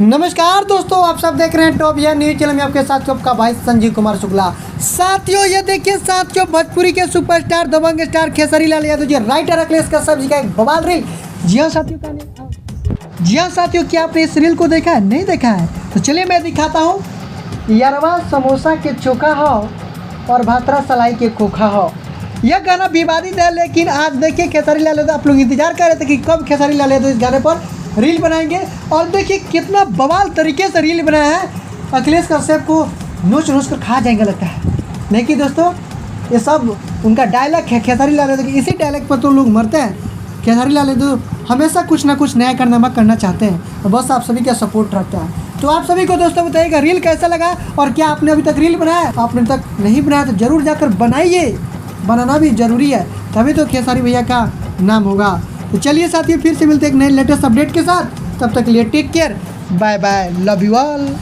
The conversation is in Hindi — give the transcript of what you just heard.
नमस्कार दोस्तों, आप सब देख रहे हैं टॉप या न्यूज चैनल में आपके साथ आपका भाई संजीव कुमार शुक्ला। साथियों ये देखिए साथियों, भोजपुरी के सुपरस्टार दबंग स्टार खेसारी लाल यादव जी राइटर अखिलेश कश्यप जी का एक बवाल रील। जी हाँ साथियों, क्या आपने इस रील को देखा है? नहीं देखा है तो चलिए मैं दिखाता हूँ। यारवा समोसा के चोखा हो और भातरा सलाई के खोखा हो। यह गाना विवादित है, लेकिन आज देखिए खेसारी लाल यादव, आप लोग इंतजार कर रहे थे कि कब खेसारी लाल यादव इस गाने पर रील बनाएंगे, और देखिए कितना बवाल तरीके से रील बनाया है। अखिलेश कश्यप को नोच कर खा जाएंगे लगता है। नहीं कि दोस्तों, ये सब उनका डायलॉग है खेसारी लाल यादव की। इसी डायलॉग पर तो लोग मरते हैं। खेसारी लाल यादव हमेशा कुछ ना कुछ नया कारनामा करना चाहते हैं, और बस आप सभी का सपोर्ट रखता है। तो आप सभी को दोस्तों बताइएगा रील कैसा लगा, और क्या आपने अभी तक रील बनाया? आपने तक नहीं बनाया तो ज़रूर जाकर बनाइए, बनाना भी ज़रूरी है, तभी तो खेसारी भैया का नाम होगा। तो चलिए साथियों, फिर से मिलते हैं एक नए लेटेस्ट अपडेट के साथ। तब तक के लिए take care, bye bye, love you all.